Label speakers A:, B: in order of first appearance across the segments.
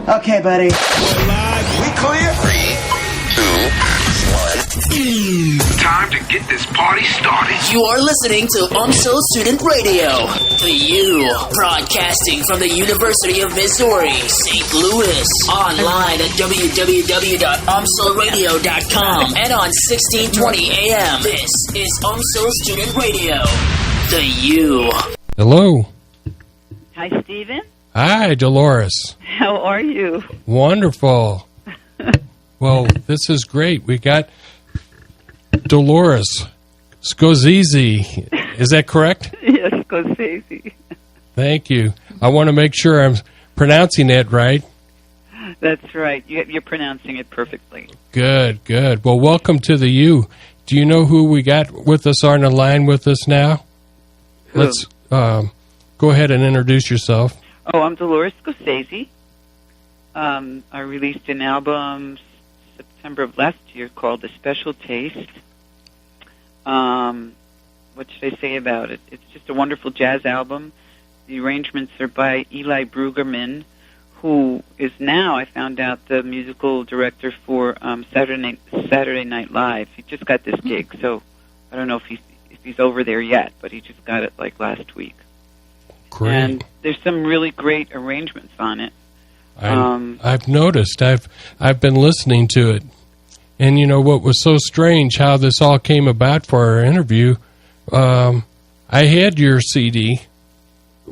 A: Okay, buddy.
B: We clear? 3, 2, 1. Time to get this party started.
C: You are listening to UMSL Student Radio. The U, broadcasting from the University of Missouri, St. Louis. Online at www.umslradio.com and on 1620 AM. This is UMSL Student Radio. The U.
D: Hello.
E: Hi, Stephen.
D: Hi, Dolores.
E: How are you?
D: Wonderful. Well, this is great. We got Dolores Scozzesi. Is that correct?
E: Yes, Scozzesi.
D: Thank you. I want to make sure I'm pronouncing that right.
E: That's right. You're pronouncing it perfectly.
D: Good, good. Well, welcome to the U. Do you know who we got with us on the line with us now?
E: Who?
D: Let's go ahead and introduce yourself.
E: Oh, I'm Dolores Scozzesi. I released an album September of last year called A Special Taste. What should I say about it? It's just a wonderful jazz album. The arrangements are by Eli Brueggemann, who is now, I found out, the musical director for Saturday Night Live. He just got this gig, so I don't know if he's over there yet, but he just got it like last week.
D: Great.
E: And there's some really great arrangements on it.
D: I've noticed. I've been listening to it. And you know what was so strange, how this all came about for our interview, I had your CD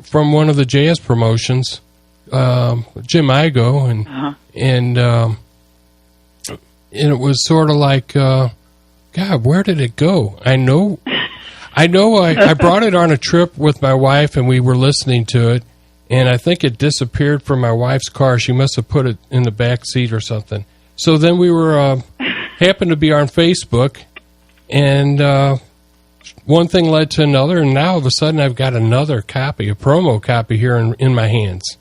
D: from one of the jazz promotions, Jim Igo, and it was sort of like, God, where did it go? I know I brought it on a trip with my wife, and we were listening to it, and I think it disappeared from my wife's car. She must have put it in the back seat or something. So then we were happened to be on Facebook, and one thing led to another, and now all of a sudden I've got another copy, a promo copy here in my hands.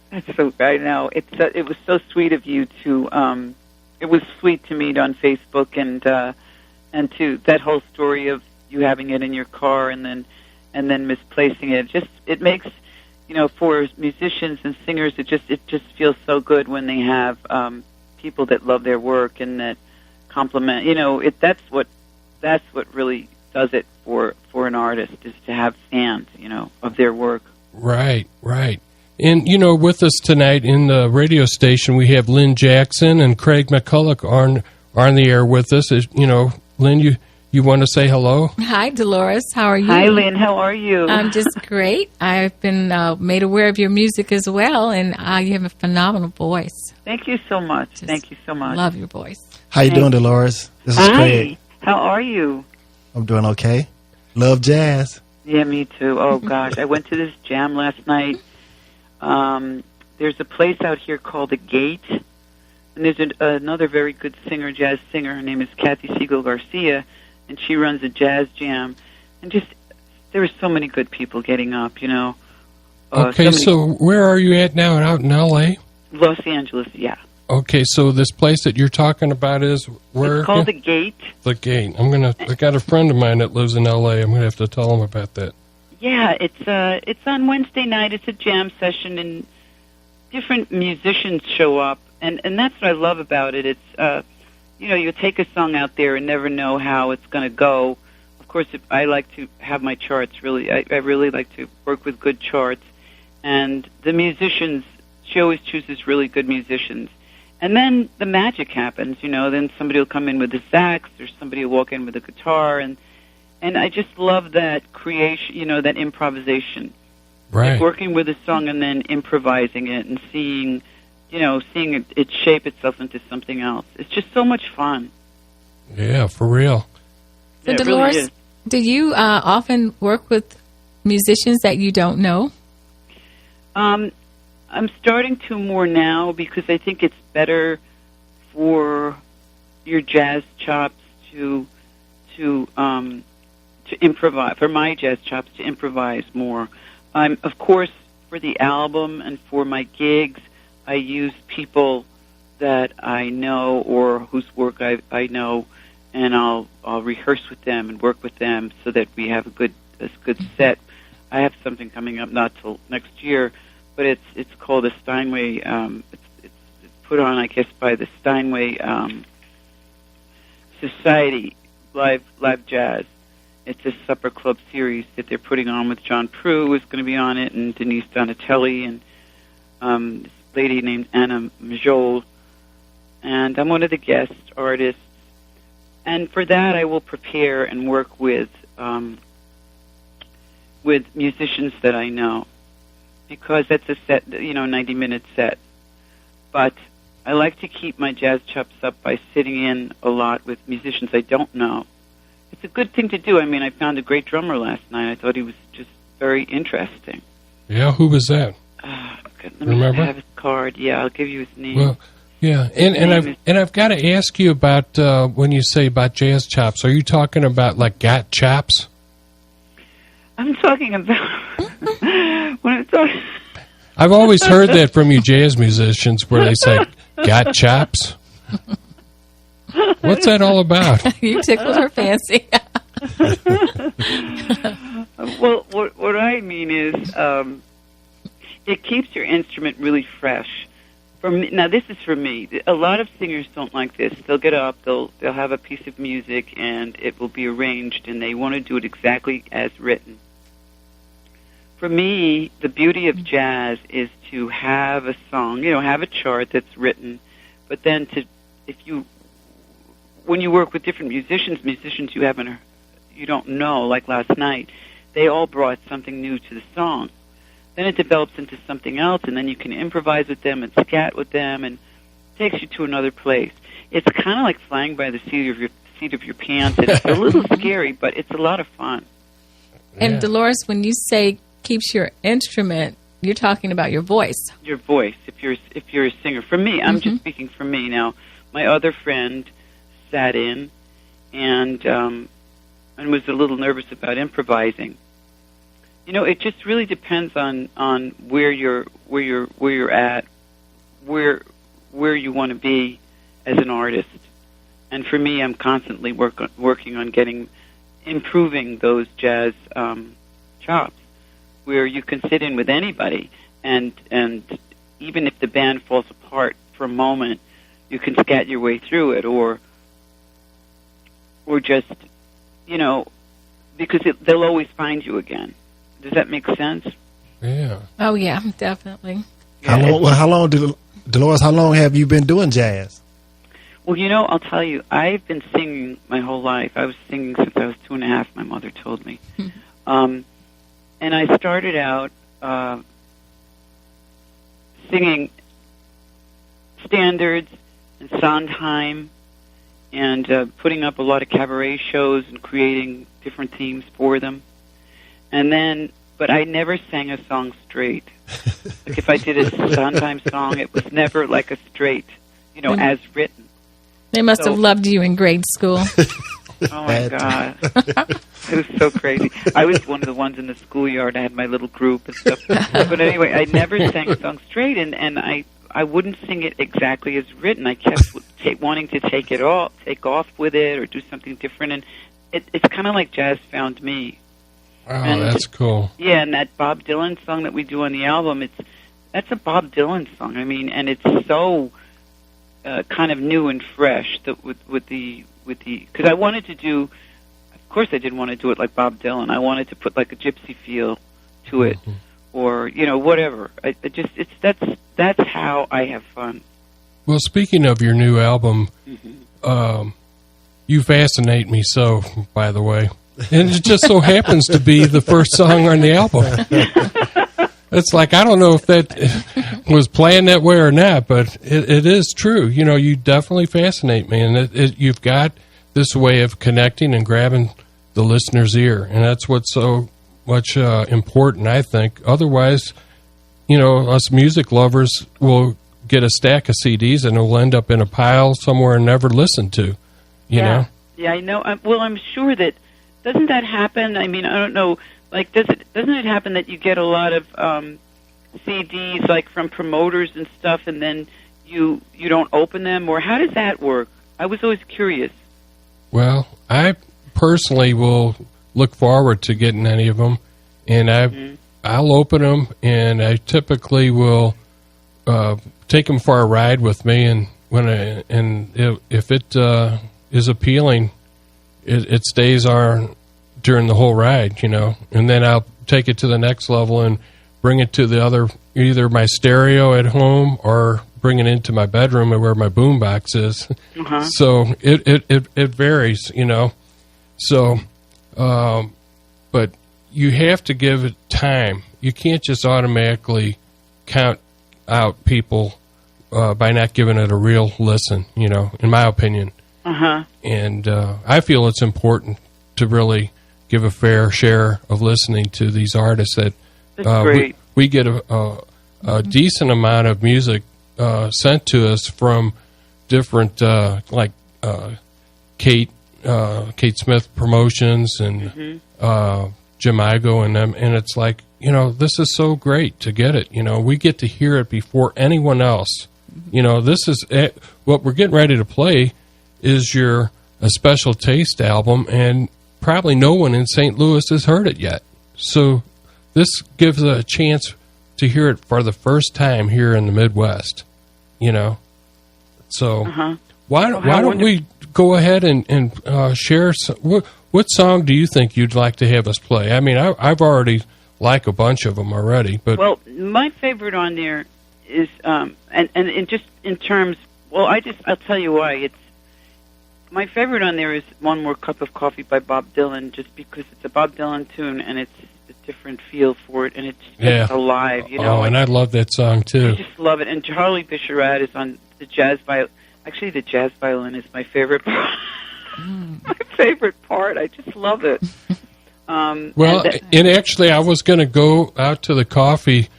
E: That's so, I know. It was so sweet of you to, it was sweet to meet on Facebook, and to that whole story of you having it in your car and then misplacing it. It makes, for musicians and singers, it just feels so good when they have people that love their work and that compliment. That's what really does it for an artist, is to have fans, of their work. Right.
D: And, with us tonight in the radio station, we have Lynn Jackson and Craig McCulloch on the air with us. Lynn, you want to say hello?
F: Hi, Dolores. How are you?
E: Hi, Lynn. How are you?
F: I'm just great. I've been made aware of your music as well, and you have a phenomenal voice.
E: Thank you so much. Thank you so much.
F: Love your voice.
G: How you doing, Dolores? This is Craig.
E: How are you?
G: I'm doing okay. Love jazz.
E: Yeah, me too. Oh, gosh. I went to this jam last night. There's a place out here called The Gate, and there's another very good jazz singer. Her name is Kathy Siegel Garcia, and she runs a jazz jam. And there were so many good people getting up,
D: Okay, so where are you at now? Out in L.A.?
E: Los Angeles, yeah.
D: Okay, so this place that you're talking about is where?
E: It's called The Gate.
D: The Gate. I got a friend of mine that lives in L.A. I'm going to have to tell him about that. Yeah,
E: it's on Wednesday night. It's a jam session, and different musicians show up, and that's what I love about it. It's you take a song out there and never know how it's going to go. Of course, I like to have my charts. Really, I really like to work with good charts, and the musicians. She always chooses really good musicians. And then the magic happens, then somebody will come in with a sax, or somebody will walk in with a guitar, and I just love that creation, that improvisation.
D: Right.
E: Like working with a song and then improvising it and seeing it shape itself into something else. It's just so much fun.
D: Yeah, for real.
F: So,
E: yeah,
F: Dolores,
E: really
F: do you often work with musicians that you don't know?
E: I'm starting to more now, because I think it's better for your jazz chops to improvise. For my jazz chops to improvise more. Of course, for the album and for my gigs, I use people that I know or whose work I know, and I'll rehearse with them and work with them so that we have a good set. I have something coming up not till next year. But it's called a Steinway. It's put on, I guess, by the Steinway Society, live jazz. It's a supper club series that they're putting on with John Prue is going to be on it, and Denise Donatelli, and this lady named Anna Majol, and I'm one of the guest artists. And for that, I will prepare and work with musicians that I know, because that's a set, 90-minute set. But I like to keep my jazz chops up by sitting in a lot with musicians I don't know. It's a good thing to do. I mean, I found a great drummer last night. I thought he was just very interesting.
D: Yeah, who was that?
E: Let
D: Remember?
E: me have his card. Yeah, I'll give you his name.
D: Well, yeah, and I've got to ask you about when you say about jazz chops. Are you talking about like got chops?
E: I'm talking about when I'm talking.
D: I've always heard that from you jazz musicians, where they say got chops. What's that all about?
F: You tickled her fancy.
E: Well, what I mean is, it keeps your instrument really fresh. Now, this is for me. A lot of singers don't like this. They'll get up, they'll have a piece of music, and it will be arranged, and they want to do it exactly as written. For me, the beauty of jazz is to have a song, have a chart that's written, but then when you work with different musicians you don't know, like last night, they all brought something new to the song. Then it develops into something else, and then you can improvise with them and scat with them, and it takes you to another place. It's kind of like flying by the seat of your pants. It's a little scary, but it's a lot of fun.
F: And Dolores, when you say keeps your instrument, you're talking about your voice. Your voice,
E: if you're a singer. For me, I'm just speaking for me now. My other friend sat in and was a little nervous about improvising. It just really depends on where you're at, where you want to be as an artist. And for me, I'm constantly working on improving those jazz chops, where you can sit in with anybody, and even if the band falls apart for a moment, you can scat your way through it, or just, because they'll always find you again. Does that make sense?
D: Yeah.
F: Oh, yeah, definitely.
G: Dolores, how long have you been doing jazz?
E: Well, I'll tell you, I've been singing my whole life. I was singing since I was 2.5, my mother told me. And I started out singing standards and Sondheim and putting up a lot of cabaret shows and creating different themes for them. But I never sang a song straight. Like if I did a Sondheim song, it was never like a straight, as written.
F: They must have loved you in grade school.
E: Oh, my God. It was so crazy. I was one of the ones in the schoolyard. I had my little group and stuff. But anyway, I never sang a song straight, and I wouldn't sing it exactly as written. I kept wanting to take off with it or do something different. And it's kind of like jazz found me.
D: Oh, that's cool.
E: Yeah, and that Bob Dylan song that we do on the album, that's a Bob Dylan song. I mean, and it's so kind of new and fresh with the because I wanted to do. Of course, I didn't want to do it like Bob Dylan. I wanted to put like a gypsy feel to it, or whatever. That's how I have fun.
D: Well, speaking of your new album, You Fascinate Me So, by the way. And it just so happens to be the first song on the album. It's like, I don't know if that was planned that way or not, but it is true. You definitely fascinate me. And you've got this way of connecting and grabbing the listener's ear. And that's what's so much important, I think. Otherwise, us music lovers will get a stack of CDs and it'll end up in a pile somewhere and never listened to, you know?
E: Yeah, I know. I'm sure that. Doesn't that happen? I mean, I don't know. Like, doesn't it happen that you get a lot of CDs, like, from promoters and stuff, and then you don't open them? Or how does that work? I was always curious.
D: Well, I personally will look forward to getting any of them, and I'll open them, and I typically will take them for a ride with me, and if it is appealing, it stays on during the whole ride, and then I'll take it to the next level and bring it to the other, either my stereo at home or bring it into my bedroom where my boombox is. Uh-huh. So it varies, So, but you have to give it time. You can't just automatically count out people by not giving it a real listen, in my opinion.
E: Uh-huh.
D: And I feel it's important to really give a fair share of listening to these artists that we get a decent amount of music sent to us from different, like Kate Smith Promotions and Jim Igo and them, and it's like, this is so great to get it. We get to hear it before anyone else. This is what we're getting ready to play is a Special Taste album, and probably no one in St. Louis has heard it yet. So this gives a chance to hear it for the first time here in the Midwest, So why don't we go ahead and share what song do you think you'd like to have us play? I mean, I've already like a bunch of them already, but
E: well, my favorite on there is and just in terms, I'll tell you why. It's my favorite on there is One More Cup of Coffee by Bob Dylan, just because it's a Bob Dylan tune and it's a different feel for it, and it's alive,
D: Oh, and I love that song too.
E: I just love it. And Charlie Bisharat is on the jazz violin. Actually, the jazz violin is my favorite part. My favorite part. I just love it.
D: And actually, I was going to go out to the coffee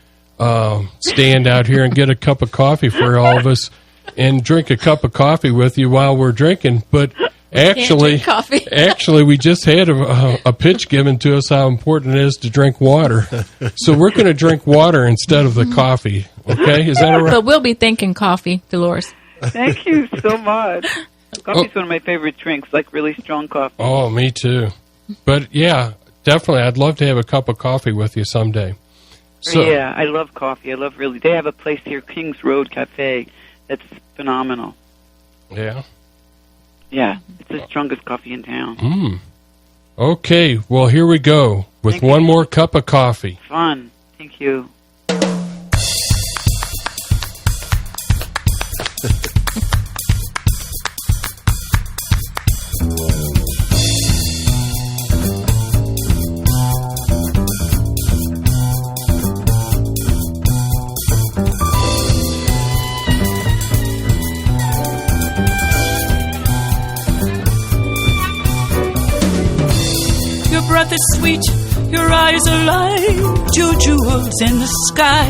D: stand out here and get a cup of coffee for all of us and drink a cup of coffee with you while we're drinking. But actually, we just had a pitch given to us how important it is to drink water. So we're going to drink water instead of the coffee. Okay, is that all right?
F: But we'll be thinking coffee, Dolores.
E: Thank you so much. Coffee's one of my favorite drinks, like really strong coffee.
D: Oh, me too. But yeah, definitely, I'd love to have a cup of coffee with you someday. So,
E: yeah, I love coffee. They have a place here, Kings Road Cafe, that's phenomenal.
D: Yeah?
E: Yeah, it's the strongest coffee in town.
D: Okay, well, here we go with One More Cup of Coffee.
E: Fun. Thank you.
A: Breath is sweet, your eyes are like 2 jewels in the sky.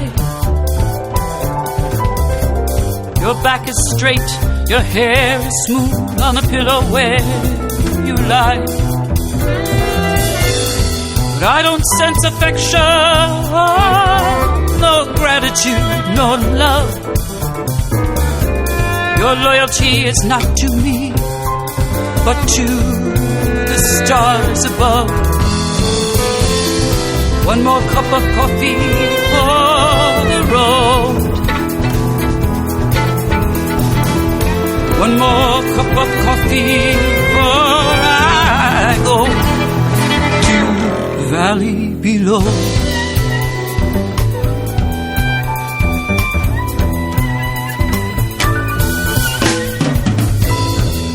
A: Your back is straight, your hair is smooth on the pillow where you lie. But I don't sense affection, no gratitude, no love. Your loyalty is not to me, but to the stars above. One more cup of coffee for the road. One more cup of coffee before I go to the valley below.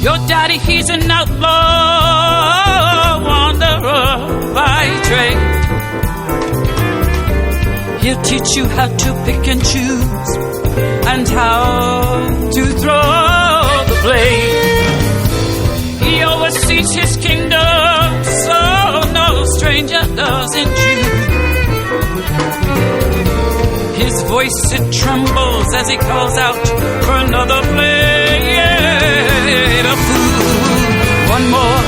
A: Your daddy, he's an outlaw, wanderer by trade. He'll teach you how to pick and choose and how to throw the blade. He oversees his kingdom, so no stranger does intrude. His voice, it trembles as he calls out for another plate of food. One more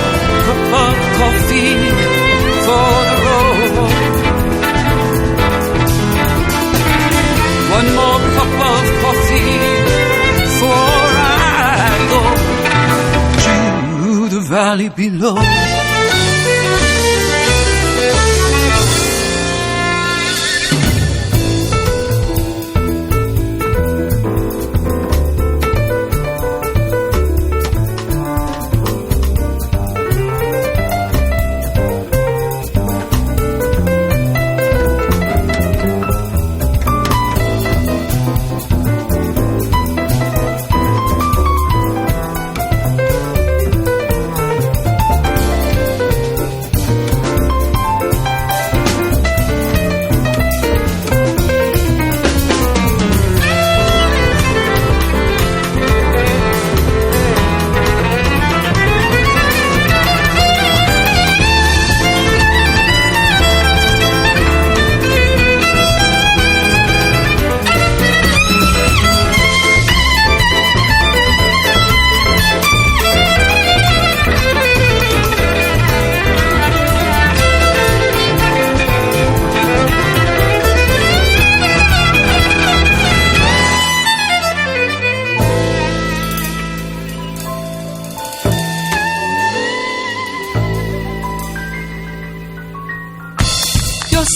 A: cup of coffee for the road. One more cup of coffee before I go to the valley below.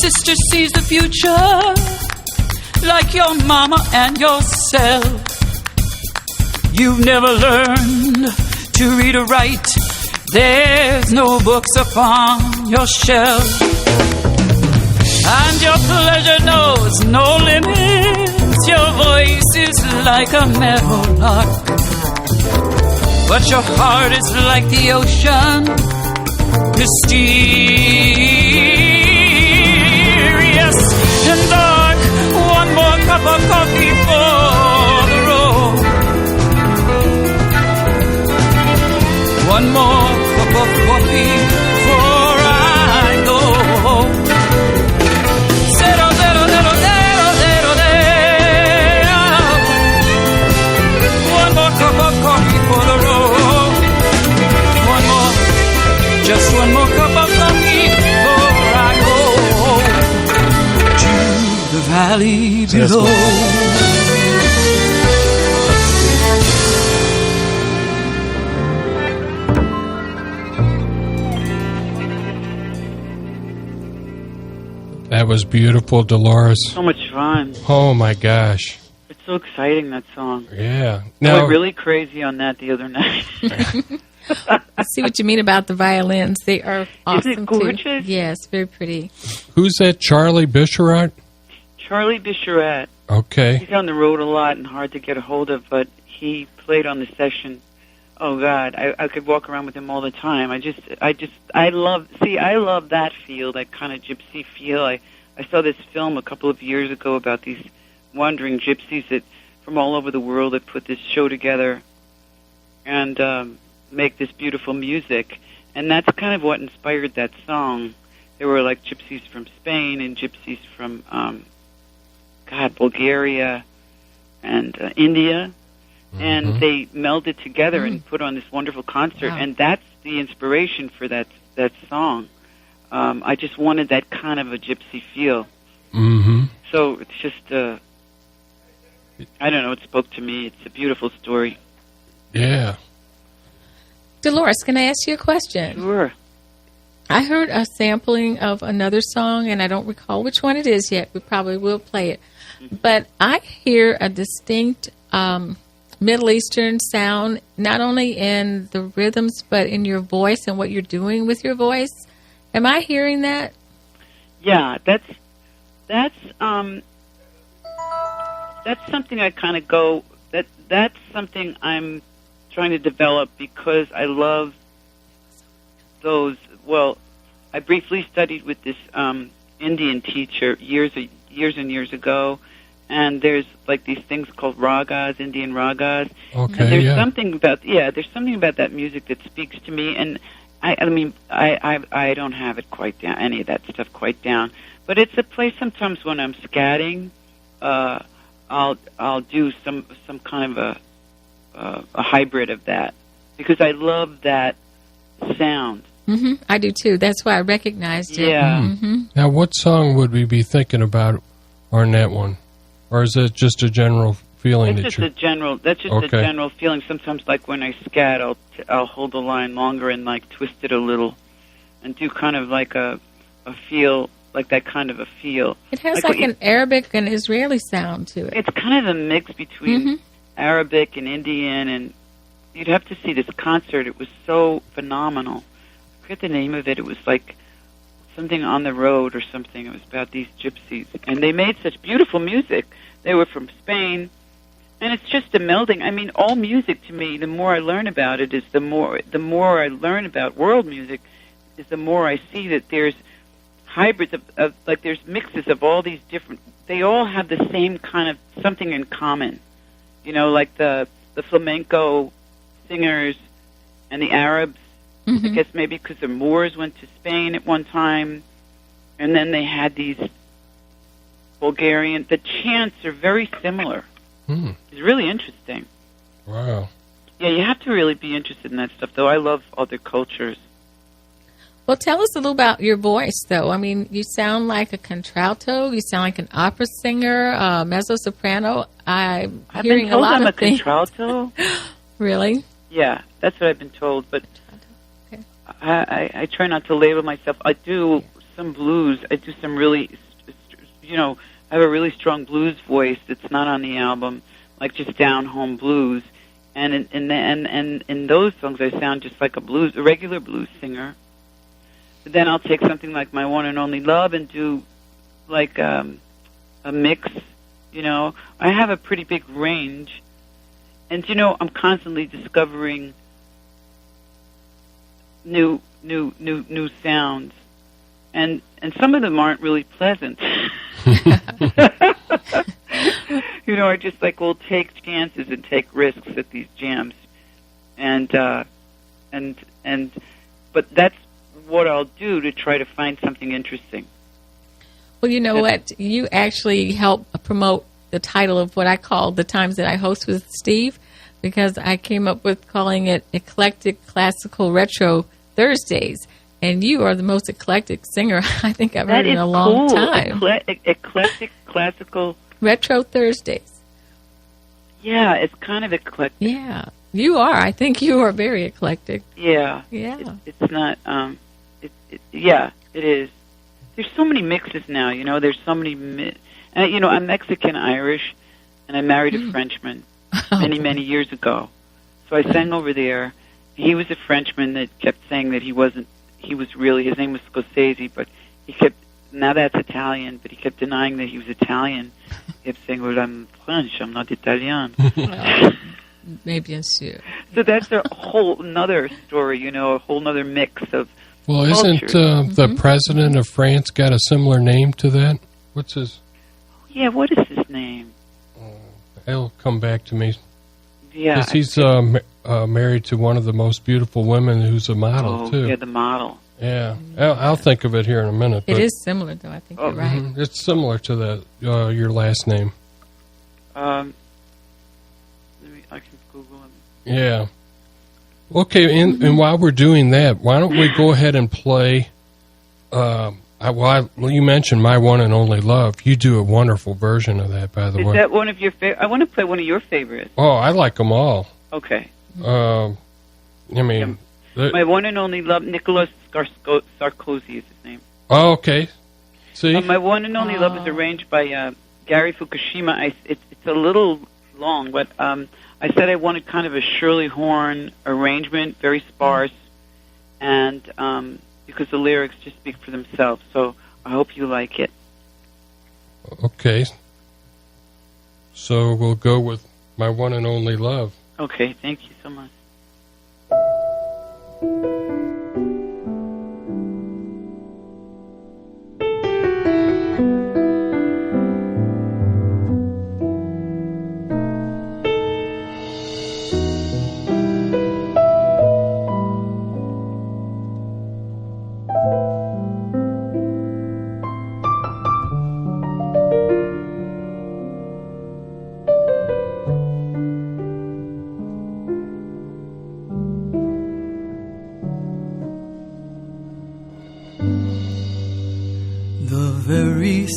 A: sister sees the future like your mama and yourself. You've never learned to read or write. There's no books upon your shelf. And your pleasure knows no limits. Your voice is like a meadowlark, but your heart is like the ocean, mysterious and dark. One more cup of coffee for the road. One more cup of coffee before I go. Zero, zero, zero, zero, zero, zero. One more cup of coffee for the road. One more, just one more cup of coffee before I go to the valley below.
D: That was beautiful, Dolores.
E: So much fun.
D: Oh, my gosh.
E: It's so exciting, that song.
D: Yeah.
E: I went really crazy on that the other night.
F: I see what you mean about the violins. They are awesome.
E: Isn't it gorgeous?
F: Too. Yes, very pretty.
D: Who's that, Charlie Bisharat?
E: Charlie Bisharat.
D: Okay.
E: He's on the road a lot and hard to get a hold of, but he played on the session. Oh God, I could walk around with him all the time. I love that feel, that kind of gypsy feel. I saw this film a couple of years ago about these wandering gypsies that from all over the world that put this show together and make this beautiful music. And that's kind of what inspired that song. There were like gypsies from Spain and gypsies from Bulgaria and India. And they melded together and put on this wonderful concert, and that's the inspiration for that song. I just wanted that kind of a gypsy feel.
D: Mm-hmm.
E: So it's just, I don't know, it spoke to me. It's a beautiful story.
D: Yeah.
F: Dolores, can I ask you a question?
E: Sure.
F: I heard a sampling of another song, and I don't recall which one it is yet. We probably will play it. But I hear a distinct Middle Eastern sound, not only in the rhythms, but in your voice and what you're doing with your voice. Am I hearing that?
E: Yeah, that's something I kind of go, that's something I'm trying to develop because I love those. Well, I briefly studied with this Indian teacher years and years ago. And there's like these things called ragas, Indian ragas.
D: Okay,
E: and there's something about that music that speaks to me. And I don't have it quite down, any of that stuff quite down. But it's a place sometimes when I'm scatting, I'll do some kind of a hybrid of that because I love that sound.
F: Mm-hmm. I do too. That's why I recognized it.
E: Yeah.
F: Mm-hmm.
D: Now, what song would we be thinking about on that one? Or is it just a general feeling?
E: That's just a general feeling. Sometimes, like when I scat, I'll hold the line longer and like twist it a little, and do kind of like a feel, like that kind of a feel.
F: It has like an Arabic and Israeli sound to it.
E: It's kind of a mix between Arabic and Indian, and you'd have to see this concert. It was so phenomenal. I forget the name of it. It was like something on the road or something. It was about these gypsies, and they made such beautiful music. They were from Spain, and it's just a melding. I mean, all music to me, the more I learn about it, is the more I learn about world music, is the more I see that there's hybrids of like there's mixes of all these different. They all have the same kind of something in common, you know, like the flamenco singers and the Arabs. I guess maybe because the Moors went to Spain at one time, and then they had these Bulgarian. The chants are very similar. It's really interesting.
D: Wow.
E: Yeah, you have to really be interested in that stuff, though. I love other cultures.
F: Well, tell us a little about your voice, though. I mean, you sound like a contralto. You sound like an opera singer, mezzo-soprano. I'm hearing a lot of things.
E: I'm a contralto.
F: Really?
E: Yeah, that's what I've been told, but I try not to label myself. I do some blues. I do some really, I have a really strong blues voice that's not on the album, like just down-home blues. And in those songs, I sound just like a regular blues singer. But then I'll take something like My One and Only Love and do like a mix. I have a pretty big range, and I'm constantly discovering new sounds, and some of them aren't really pleasant. I just will take chances and take risks at these jams, but that's what I'll do to try to find something interesting.
F: Well, you know what? You actually help promote the title of what I call the times that I host with Steve, because I came up with calling it Eclectic Classical Retro Thursdays. And you are the most eclectic singer I think I've heard in a long time.
E: Eclectic Classical
F: Retro Thursdays.
E: Yeah, it's kind of eclectic.
F: Yeah, you are. I think you are very eclectic.
E: Yeah.
F: Yeah.
E: It's not. Yeah, it is. There's so many mixes now. There's so many. I'm Mexican-Irish, and I married a Frenchman many years ago. So I sang over there. He was a Frenchman that kept saying that he wasn't. He was really. His name was Scozzesi, but he kept. Now that's Italian, but he kept denying that he was Italian. He kept saying, "Well, I'm French. I'm not Italian."
F: Mais bien sûr.
E: So that's a whole another story. A whole another mix of.
D: Well, isn't the president of France got a similar name to that? What's his?
E: Yeah, what is his name?
D: It'll come back to me.
E: Yeah,
D: because he's married to one of the most beautiful women who's a model, too.
E: Yeah, the model.
D: Yeah, I'll think of it here in a minute.
F: It is similar, though. I think you're right.
D: It's similar to that your last name.
E: I can Google him.
D: Yeah. Okay, and while we're doing that, why don't we go ahead and play? You mentioned My One and Only Love. You do a wonderful version of that, by the way.
E: Is that one of your favorite? I want to play one of your favorites.
D: Oh, I like them all.
E: Okay.
D: My
E: One and Only Love, Nicolas Sarkozy is his name.
D: Oh, okay. See?
E: My One and Only Love is arranged by Gary Fukushima. It's a little long, but I said I wanted kind of a Shirley Horn arrangement, very sparse, and because the lyrics just speak for themselves. So I hope you like it.
D: Okay. So we'll go with My One and Only Love.
E: Okay, thank you so much.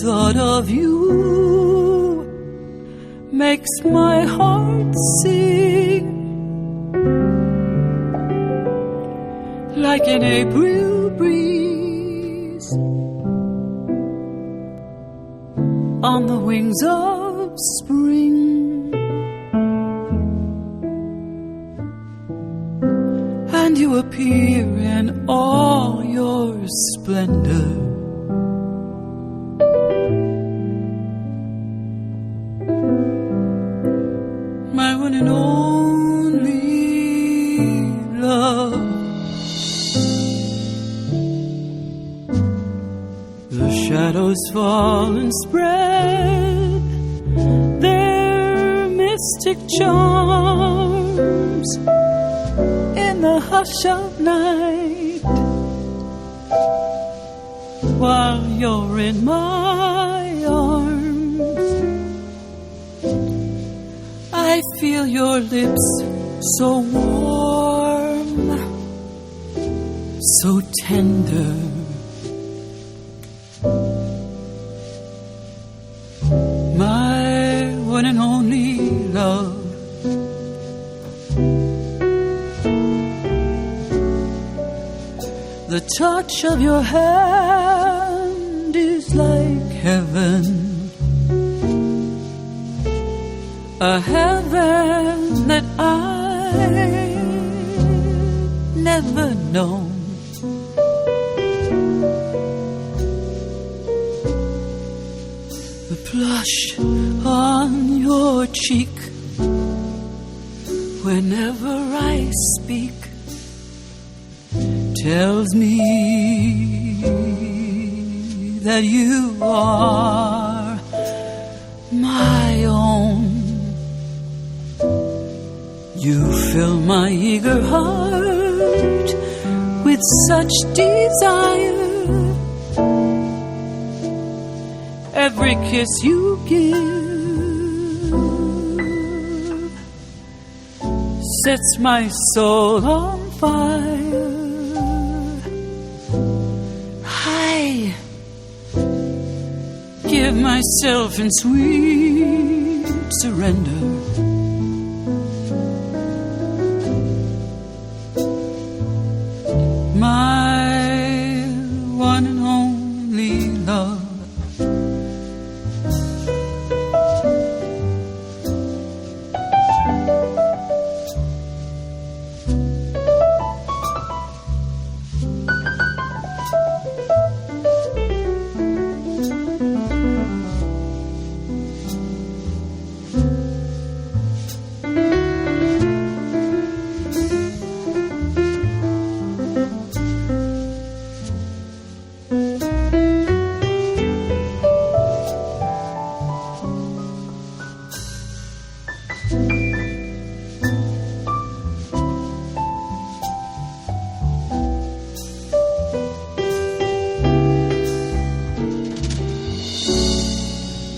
A: Thought of you makes my heart sing like an April breeze on the wings of spring, and you appear in all your splendor. And only love. The shadows fall and spread their mystic charms in the hush of night, while you're in my arms. I feel your lips so warm, so tender. My one and only love. The touch of your hand heaven, a heaven that I've never known. The blush on your cheek whenever I speak tells me that you are my own. You fill my eager heart with such desire. Every kiss you give sets my soul on fire. I give myself in sweet surrender. My one and only love.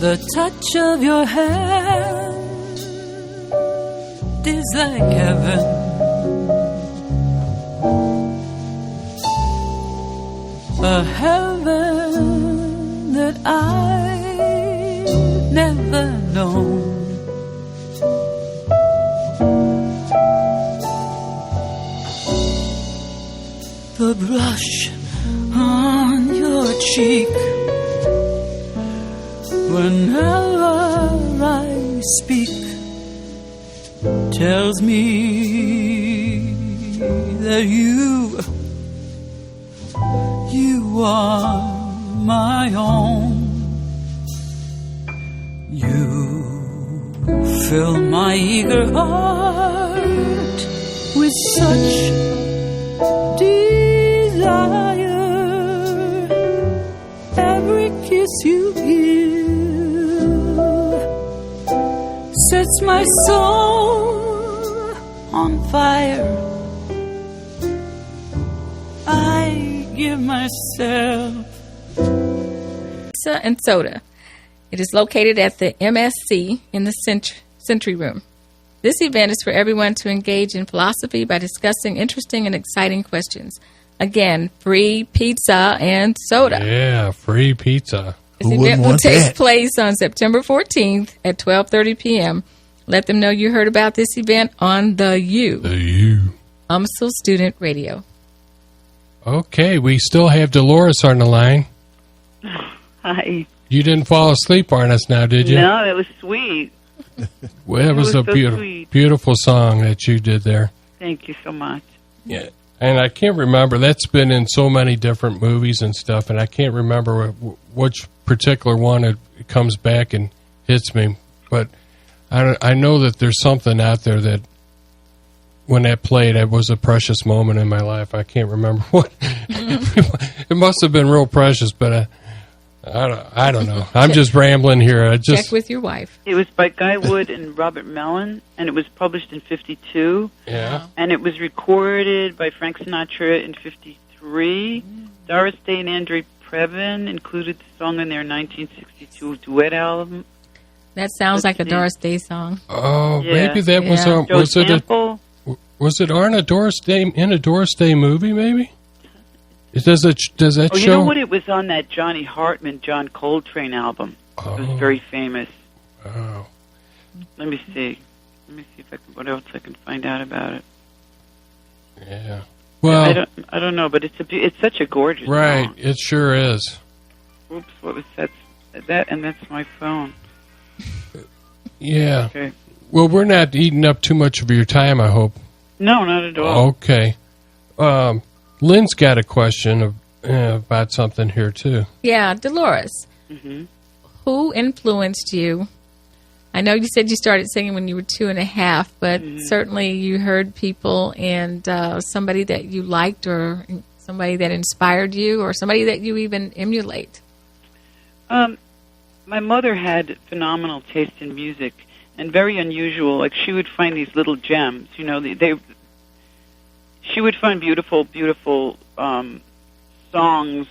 A: The touch of your hand is like heaven. A heaven that I've never known. The blush on your cheek whenever I speak tells me that you are my own. You fill my eager heart with such desire. Every kiss you give sets my soul on fire. I give myself.
F: Pizza and soda. It is located at the MSC in the Century Room. This event is for everyone to engage in philosophy by discussing interesting and exciting questions. Again, free pizza and soda.
D: Yeah, free pizza.
F: This event will take place on September 14th at 12:30 p.m. Let them know you heard about this event on The U. UMSL Student Radio.
D: Okay, we still have Dolores on the line.
E: Hi.
D: You didn't fall asleep on us now, did you?
E: No, it was sweet.
D: Well, it was a
E: so
D: beautiful song that you did there.
E: Thank you so much.
D: Yeah, and I can't remember. That's been in so many different movies and stuff, and I can't remember which particular one it comes back and hits me. But I know that there's something out there that when that played, it was a precious moment in my life. I can't remember what. It must have been real precious, but I don't know. I'm just rambling here.
F: Check with your wife.
E: It was by Guy Wood and Robert Mellon, and it was published in 1952.
D: Yeah.
E: And it was recorded by Frank Sinatra in 1953. Doris Day and Andre Previn included the song in their 1962 duet album.
F: That sounds like a Doris Day song.
D: Oh,
E: yeah.
D: Maybe that was was it on a Doris Day in a Doris Day movie? Maybe. Does that show?
E: You know what? It was on that Johnny Hartman, John Coltrane album.
D: Oh.
E: It was very famous.
D: Oh.
E: Let me see if what else I can find out about it.
D: Yeah. Well,
E: I don't know, but it's such a gorgeous
D: right.
E: song.
D: It sure is.
E: Oops, what was that? that's my phone.
D: Yeah.
E: Okay.
D: Well, we're not eating up too much of your time, I hope.
E: No, not at all.
D: Okay. Lynn's got a question about something here, too.
F: Yeah, Dolores.
E: Mm-hmm.
F: Who influenced you? I know you said you started singing when you were 2.5, but certainly you heard people and somebody that you liked or somebody that inspired you or somebody that you even emulate.
E: My mother had phenomenal taste in music and very unusual. Like, she would find these little gems. You know, she would find beautiful, beautiful songs.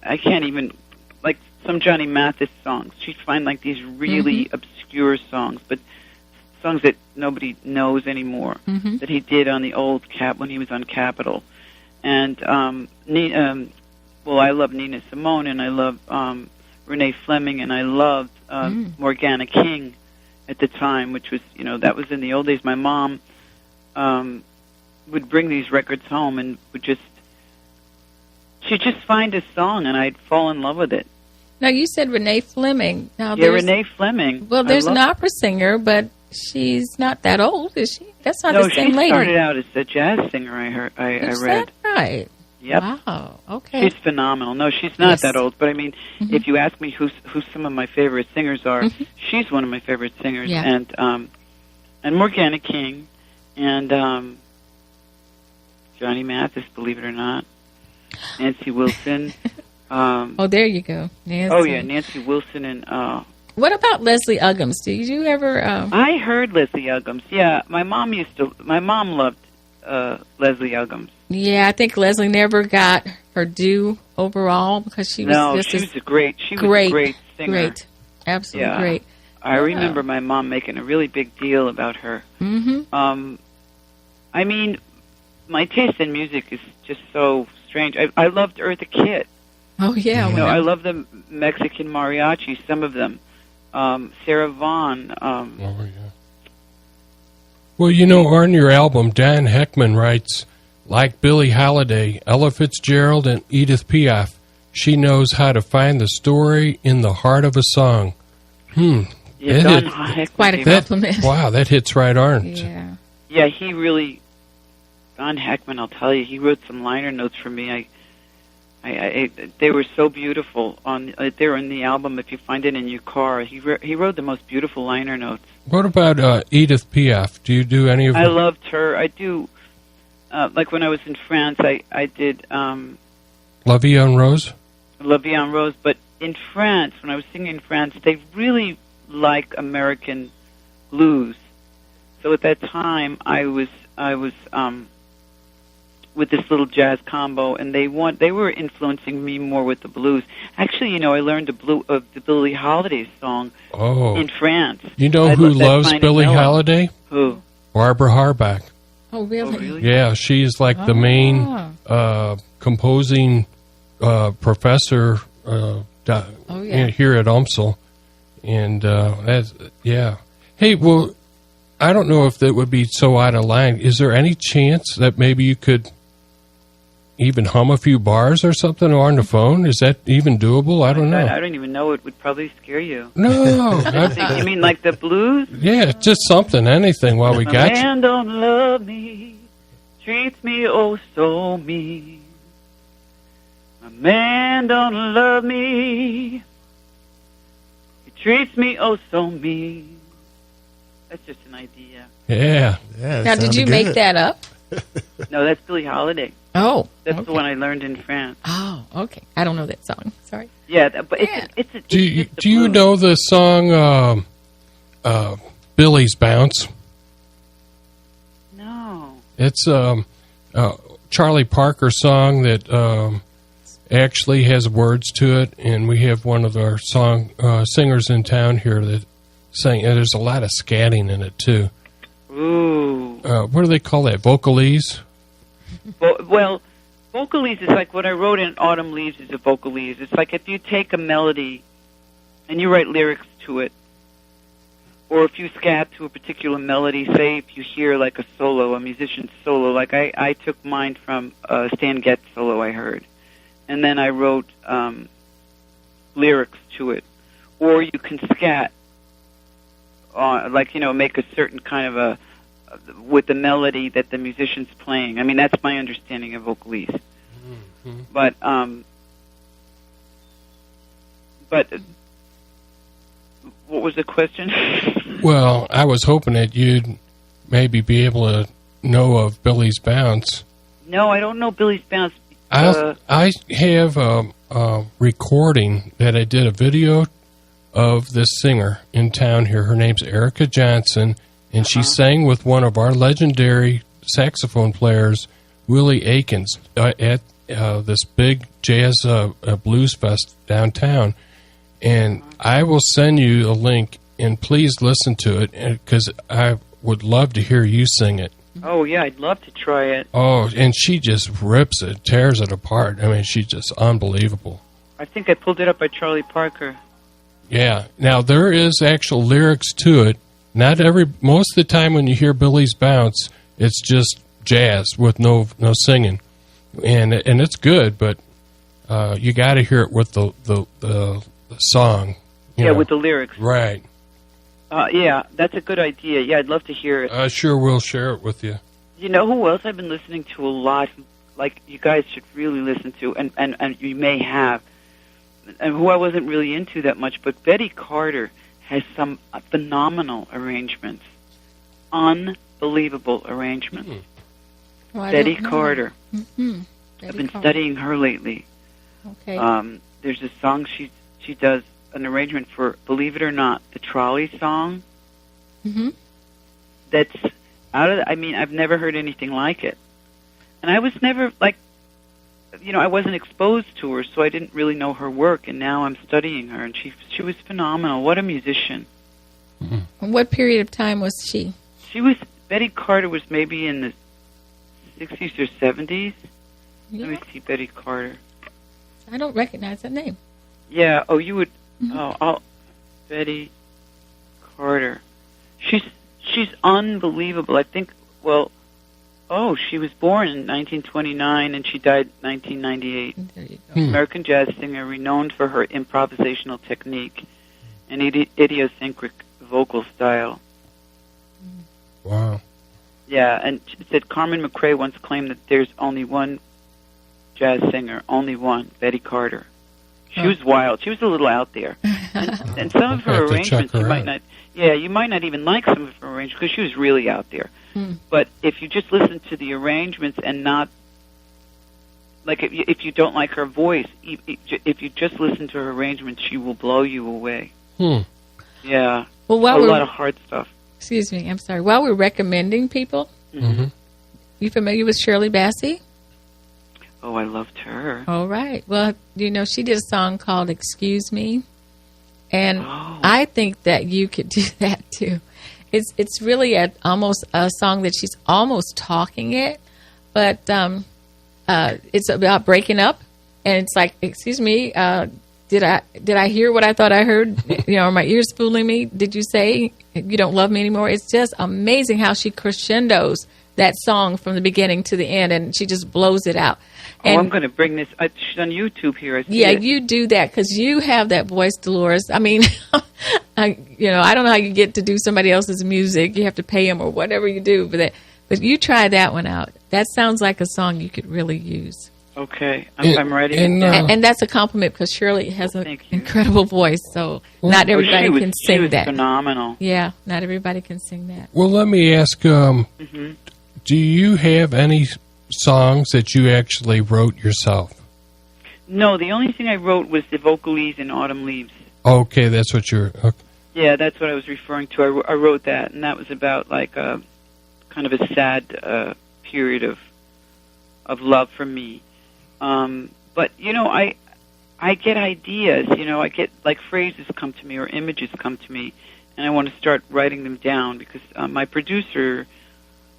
E: I can't even, like some Johnny Mathis songs. She'd find like these really obscure songs, but songs that nobody knows anymore, that he did on the old when he was on Capitol. And I love Nina Simone, and I love Renee Fleming, and I loved Morgana King at the time, which was, that was in the old days. My mom would bring these records home and she'd just find a song, and I'd fall in love with it.
F: Now, you said Renee Fleming. Now,
E: Renee Fleming.
F: Well, there's an opera singer, but she's not that old, is she? That's not the same lady.
E: No, she started out as a jazz singer, I read.
F: Is that right?
E: Yep.
F: Wow, okay.
E: She's phenomenal. No, she's not that old, but I mean, if you ask me who some of my favorite singers are, she's one of my favorite singers.
F: Yeah.
E: And Morgana King, and Johnny Mathis, believe it or not, Nancy Wilson.
F: There you go, Nancy.
E: Oh yeah, Nancy Wilson and.
F: What about Leslie Uggams? Did you ever?
E: I heard Leslie Uggams. Yeah, my mom loved Leslie Uggams.
F: Yeah, I think Leslie never got her due overall because she was
E: she was a great singer.
F: Great, absolutely great.
E: I remember my mom making a really big deal about her. Mm-hmm. I mean, my taste in music is just so strange. I loved Eartha Kitt.
F: Oh yeah,
E: I love the Mexican mariachi. Some of them. Sarah Vaughan.
D: Well, on your album, Dan Heckman writes, like Billie Holiday, Ella Fitzgerald, and Edith Piaf, she knows how to find the story in the heart of a song.
E: Don
F: quite a compliment.
D: Wow, that hits right on.
E: Yeah, he really, Don Heckman, I'll tell you, he wrote some liner notes for me. They were so beautiful. They're in the album. If you find it in your car, he wrote the most beautiful liner notes.
D: What about Edith Piaf? Do you do any of them?
E: I loved her. I do. Like when I was in France, I did
D: La Vie en Rose.
E: La Vie en Rose. But in France, when I was singing in France, they really like American blues. So at that time, I was with this little jazz combo, and they were influencing me more with the blues. Actually, I learned the Billie Holiday song in France.
D: You know who loves Billie Holiday?
E: Who?
D: Barbara Harback.
F: Oh, really?
D: Yeah, she's like the main composing professor here at UMSL. And Hey, well, I don't know if that would be so out of line. Is there any chance that maybe you could even hum a few bars or something on the phone? Is that even doable? I don't know.
E: I don't even know. It would probably scare you.
D: No.
E: You mean like the blues?
D: Yeah, just something, anything while we got you.
E: My man don't love me, treats me oh so mean. My man don't love me, he treats me oh so mean. That's just an idea.
D: Yeah.
F: Now, did you make that up?
E: No, that's Billie Holiday.
F: Oh,
E: that's the one I learned in France.
F: Oh, okay. I don't know that song. Sorry.
E: Yeah, but it's
D: do you know the song Billy's Bounce?
E: No.
D: It's Charlie Parker song that actually has words to it, and we have one of our singers in town here that sang. And there's a lot of scatting in it too.
E: Ooh.
D: What do they call that? Vocalese?
E: Well, vocalese is like what I wrote in Autumn Leaves is a vocalese. It's like if you take a melody and you write lyrics to it, or if you scat to a particular melody, say if you hear like a solo, a musician's solo, like I took mine from Stan Getz solo I heard. And then I wrote lyrics to it, or you can scat, make a certain kind of with the melody that the musician's playing. I mean, that's my understanding of vocalese. Mm-hmm. But what was the question?
D: Well, I was hoping that you'd maybe be able to know of Billy's Bounce.
E: No, I don't know Billy's Bounce.
D: I have a recording that I did a video of this singer in town here. Her name's Erica Johnson, and she sang with one of our legendary saxophone players, Willie Akins, at this big jazz blues fest downtown. And I will send you a link, and please listen to it, because I would love to hear you sing it.
E: Oh, yeah, I'd love to try it.
D: Oh, and she just rips it, tears it apart. I mean, she's just unbelievable.
E: I think I pulled it up by Charlie Parker.
D: Yeah. Now, there is actual lyrics to it. Most of the time when you hear Billy's Bounce, it's just jazz with no singing. And it's good, but you got to hear it with the song.
E: Yeah, with the lyrics.
D: Right.
E: Yeah, that's a good idea. Yeah, I'd love to hear it.
D: I sure will share it with you.
E: You know who else I've been listening to a lot, like you guys should really listen to, and you may have, and who I wasn't really into that much, but Betty Carter has some phenomenal arrangements. Unbelievable arrangements.
F: Mm-hmm. Well,
E: Betty Carter.
F: Mm-hmm.
E: I've been studying her lately.
F: Okay.
E: There's a song she does an arrangement for, believe it or not, the Trolley song.
F: Mm-hmm.
E: That's I've never heard anything like it. And I was never, I wasn't exposed to her, so I didn't really know her work, and now I'm studying her, and she was phenomenal. What a musician.
F: Mm-hmm. What period of time was she?
E: Betty Carter was maybe in the 60s or 70s.
F: Yeah.
E: Let me see, Betty Carter.
F: I don't recognize that name.
E: Yeah, you would...
F: Mm-hmm.
E: Betty Carter. She's unbelievable. I think, she was born in 1929 and she died in 1998.
F: There you go.
E: American jazz singer renowned for her improvisational technique and idiosyncratic vocal style.
D: Wow.
E: Yeah, and she said Carmen McRae once claimed that there's only one jazz singer, only one, Betty Carter. She was wild. She was a little out there. And some of her arrangements, you might not even like some of her arrangements because she was really out there. Mm. But if you just listen to the arrangements and not, if you don't like her voice, if you just listen to her arrangements, she will blow you away. Yeah.
F: Well,
E: a lot of hard stuff.
F: Excuse me, I'm sorry. while we're recommending people, you familiar with Shirley Bassey?
E: Oh, I loved her.
F: All right. Well, she did a song called Excuse Me. And I think that you could do that too. It's really almost a song that she's almost talking it, but it's about breaking up. And it's like, excuse me, did I hear what I thought I heard? Are my ears fooling me? Did you say you don't love me anymore? It's just amazing how she crescendos that song from the beginning to the end, and she just blows it out. And
E: I'm going to bring this. She's on YouTube here. I see
F: yeah,
E: it.
F: you do that because you have that voice, Dolores. I mean, I don't know how you get to do somebody else's music. You have to pay them or whatever you do, but you try that one out. That sounds like a song you could really use.
E: Okay, I'm ready.
F: And that's a compliment because Shirley has an incredible voice, so not everybody can sing
E: she was
F: that.
E: Phenomenal.
F: Yeah, not everybody can sing that.
D: Well, let me ask, do you have any songs that you actually wrote yourself?
E: No, the only thing I wrote was the vocalese in Autumn Leaves.
D: Okay, that's what you're... Okay.
E: Yeah, that's what I was referring to. I wrote that, and that was about like a kind of a sad period of love for me. But I get ideas. I get like phrases come to me or images come to me, and I want to start writing them down because my producer,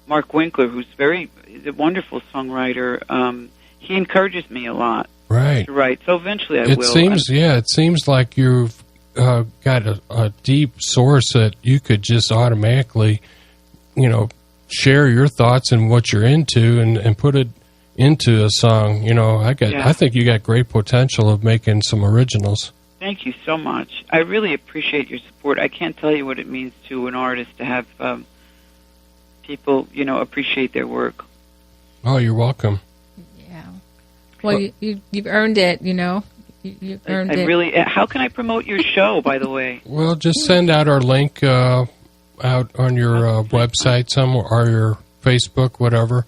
E: Mark Winkler, who's a wonderful songwriter, he encourages me a lot to write. So eventually I will.
D: It seems like you've got a deep source that you could just automatically, share your thoughts and what you're into and put it into a song. I think you got great potential of making some originals.
E: Thank you so much. I really appreciate your support. I can't tell you what it means to an artist to have people, appreciate their work.
D: Oh, you're welcome.
F: Yeah. Well, you've earned it, You've earned it.
E: Really. How can I promote your show, by the way?
D: Well, just send out our link out on your website somewhere, or your Facebook, whatever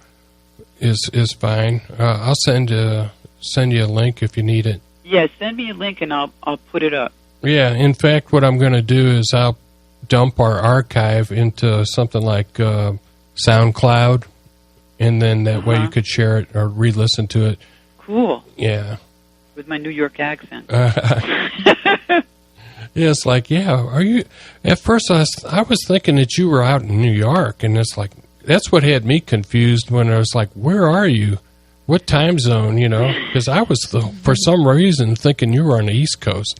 D: is fine. I'll send you a link if you need it.
E: Yeah, send me a link and I'll put it up.
D: Yeah, in fact, what I'm going to do is I'll dump our archive into something like SoundCloud, and then that way you could share it or re-listen to it.
E: Cool.
D: Yeah.
E: With my New York accent.
D: Yeah, it's like, are you... At first, I was thinking that you were out in New York, and it's like, that's what had me confused when I was like, where are you? What time zone, Because I was, for some reason, thinking you were on the East Coast.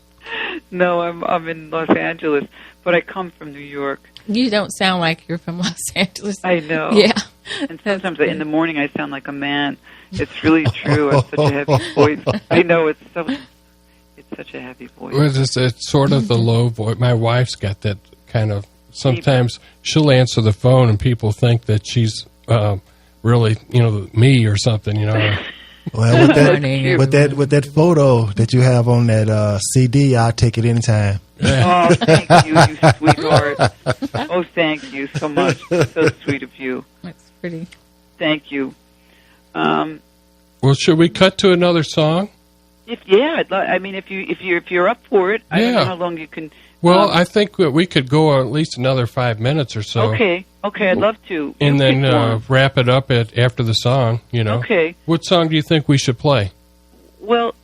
E: No, I'm in Los Angeles, but I come from New York.
F: You don't sound like you're from Los Angeles.
E: I know.
F: Yeah.
E: And sometimes in the morning I sound like a man. It's really true. I have such a heavy voice. I know, it's such a heavy voice.
D: Well, it's sort of the low voice. My wife's got that kind of, sometimes she'll answer the phone and people think that she's really, me or something,
G: Well, with that photo that you have on that CD, I'll take it anytime.
E: Oh, thank you, you sweetheart. Oh, thank you so much. So sweet of you.
F: That's pretty.
E: Thank you.
D: Well, should we cut to another song?
E: If you're up for it, I don't know how long you can.
D: Well, I think that we could go at least another 5 minutes or so.
E: Okay, I'd love to.
D: And then wrap it up after the song,
E: Okay.
D: What song do you think we should play?
E: Well,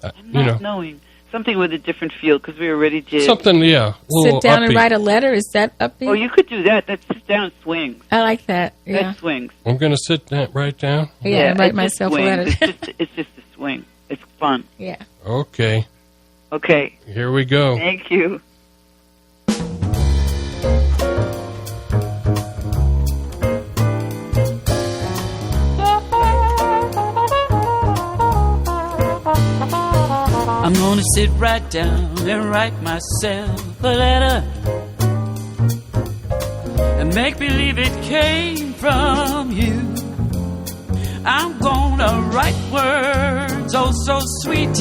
E: I'm not knowing. Something with a different feel, because we already did.
D: Something, a little
F: Sit down
D: upbeat.
F: and write a letter. Is that upbeat?
E: Oh, you could do that. That's sit down and swings.
F: I like that. Yeah.
E: That swings.
D: I'm going to sit right down.
F: Yeah, write myself a letter.
E: It's just a swing. It's fun.
F: Yeah.
D: Okay.
E: Okay.
D: Here we go.
E: Thank you.
A: I'm gonna sit right down and write myself a letter and make believe it came from you. I'm gonna write words oh so sweet,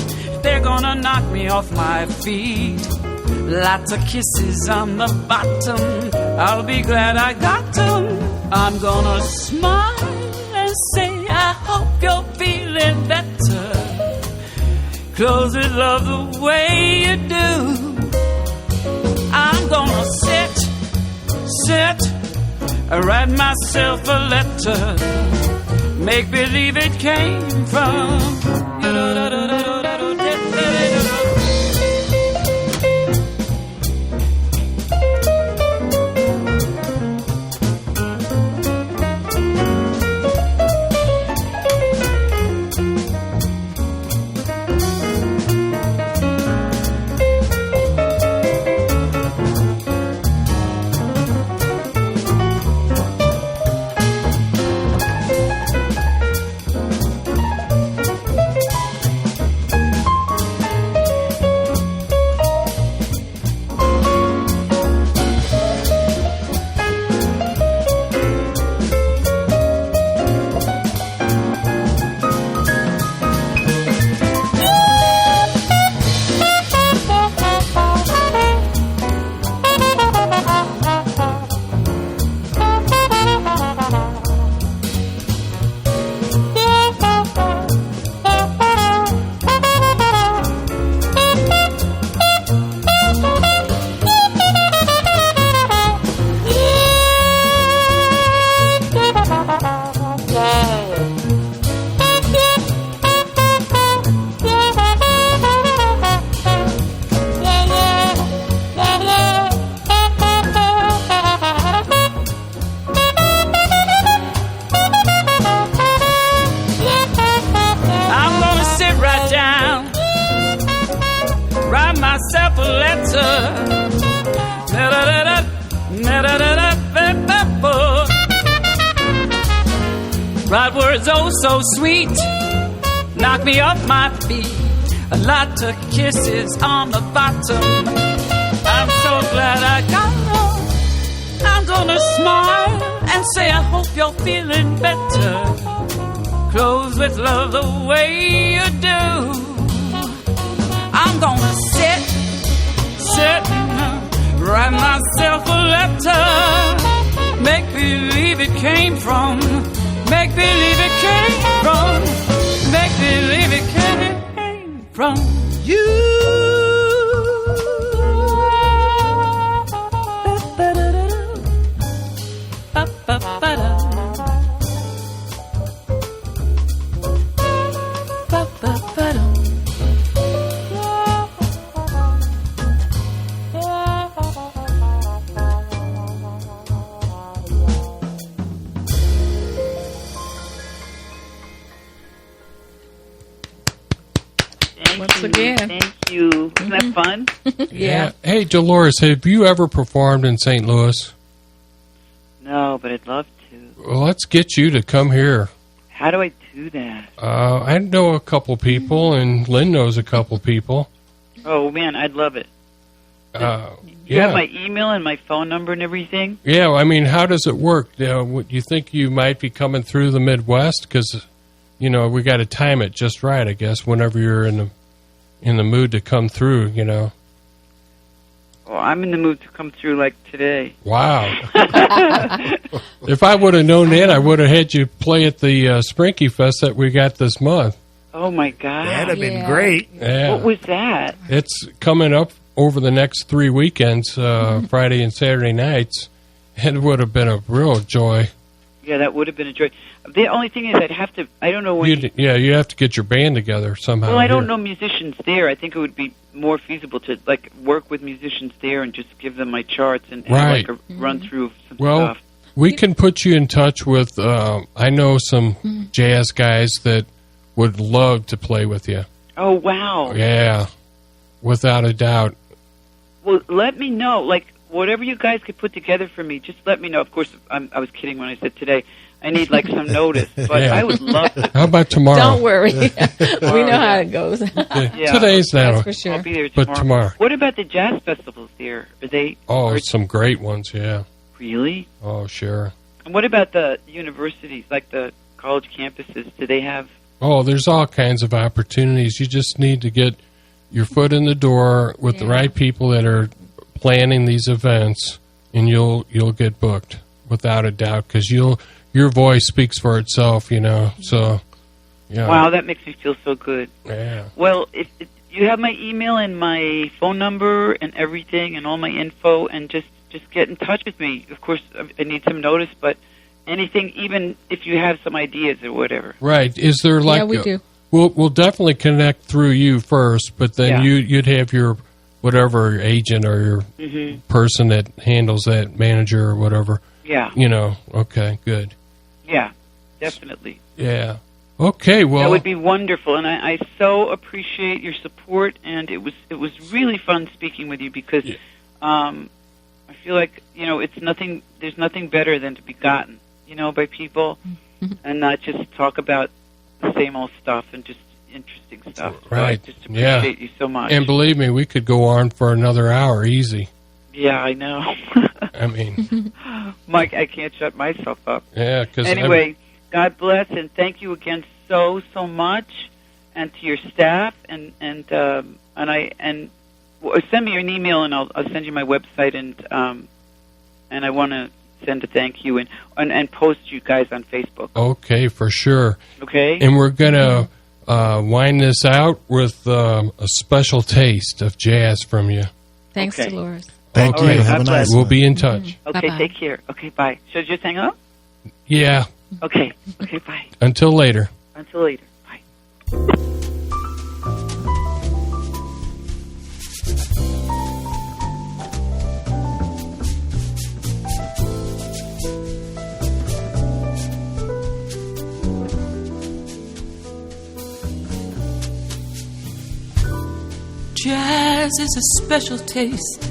A: they're gonna knock me off my feet. Lots of kisses on the bottom, I'll be glad I got them. I'm gonna smile and say I hope you're feeling better. Close with love the way you do. I'm gonna sit, write myself a letter, make believe it came from. Right words oh so sweet, knock me off my feet. a lot of kisses on the bottom. I'm so glad I got her. I'm gonna smile and say I hope you're feeling better. Close with love the way you do. I'm gonna sit, write myself a letter. Make believe it came from, make believe it came from, make believe it came from you.
F: Once again.
E: Thank you. Isn't that fun?
F: Yeah.
D: Hey, Dolores, have you ever performed in St. Louis?
E: No, but I'd love to.
D: Well, let's get you to come here.
E: How do I do that?
D: I know a couple people, and Lynn knows a couple people.
E: Oh, man, I'd love it. You have my email and my phone number and everything?
D: Yeah, I mean, how does it work? Do you think you might be coming through the Midwest? Because, we got to time it just right, I guess, whenever you're in the mood to come through,
E: Well, I'm in the mood to come through like today.
D: Wow. If I would have known that, I would have had you play at the Sprinky Fest that we got this month.
E: Oh, my God.
G: That'd have been great.
D: Yeah.
E: What was that?
D: It's coming up over the next 3 weekends, Friday and Saturday nights. It would have been a real joy.
E: Yeah, that would have been a joy. The only thing is I don't know when...
D: you have to get your band together somehow.
E: Well, I don't know musicians there. I think it would be more feasible to, work with musicians there and just give them my charts and
D: right.
E: a run-through of some
D: well,
E: stuff.
D: We can put you in touch with, I know some jazz guys that would love to play with you.
E: Oh, wow.
D: Yeah, without a doubt.
E: Well, let me know. Whatever you guys could put together for me, just let me know. Of course, I was kidding when I said today. I need, some notice. But
D: yeah.
E: I would love to.
D: How about tomorrow?
F: Don't worry. We know how it goes.
E: Yeah.
D: Today's now.
F: That's for sure.
E: I'll be there tomorrow.
D: But tomorrow.
E: What about the jazz festivals there? Are they...
D: some great ones, yeah.
E: Really?
D: Oh, sure.
E: And what about the universities, like the college campuses? Do they have...
D: Oh, there's all kinds of opportunities. You just need to get your foot in the door with the right people that are planning these events, and you'll get booked without a doubt, because your voice speaks for itself, So, yeah.
E: Wow, that makes me feel so good.
D: Yeah.
E: Well, if you have my email and my phone number and everything and all my info, and just get in touch with me. Of course, I need some notice, but anything, even if you have some ideas or whatever.
D: Right. Is there
F: Yeah, we do.
D: We'll definitely connect through you first, but then you'd have your whatever agent or your person that handles that, manager or whatever.
E: Yeah.
D: Okay, good.
E: Yeah, definitely.
D: Yeah. Okay, well...
E: That would be wonderful, and I so appreciate your support, and it was really fun speaking with you, because I feel like, there's nothing better than to be gotten, by people, and not just talk about the same old stuff and just interesting stuff.
D: Right.
E: So I just appreciate you so much.
D: And believe me, we could go on for another hour easy.
E: Yeah, I know.
D: I mean...
E: Mike, I can't shut myself up.
D: Yeah, because...
E: Anyway, God bless, and thank you again so much, and to your staff, and send me an email, and I'll send you my website, and I want to send a thank you and post you guys on Facebook.
D: Okay, for sure.
E: Okay.
D: And we're gonna wind this out with a special taste of jazz from you.
F: Thanks, Dolores.
G: Thank you.
E: Right,
G: Have a nice one.
D: We'll be in touch.
E: Okay,
F: Bye-bye.
E: take care. Okay, bye. Should I just hang up?
D: Yeah.
E: Okay, bye.
D: Until later.
E: Until later. Bye.
A: Jazz is a special taste.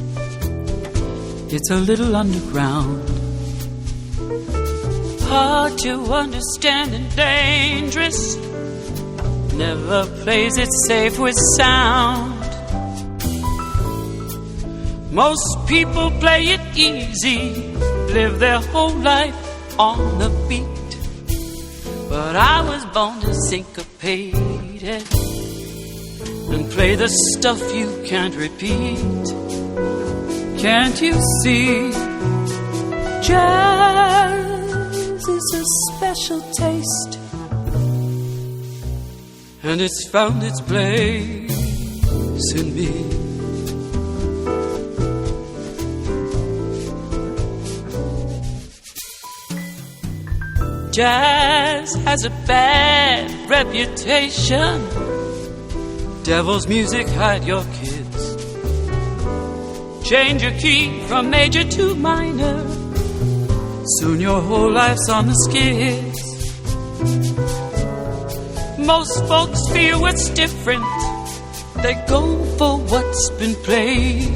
A: It's a little underground, hard to understand and dangerous. never plays it safe with sound. Most people play it easy, live their whole life on the beat. But I was born to syncopate it and play the stuff you can't repeat. Can't you see? Jazz is a special taste, and it's found its place in me. Jazz has a bad reputation. Devil's music, hide your kids. Change your key from major to minor. Soon your whole life's on the skids. Most folks feel what's different. They go for what's been played.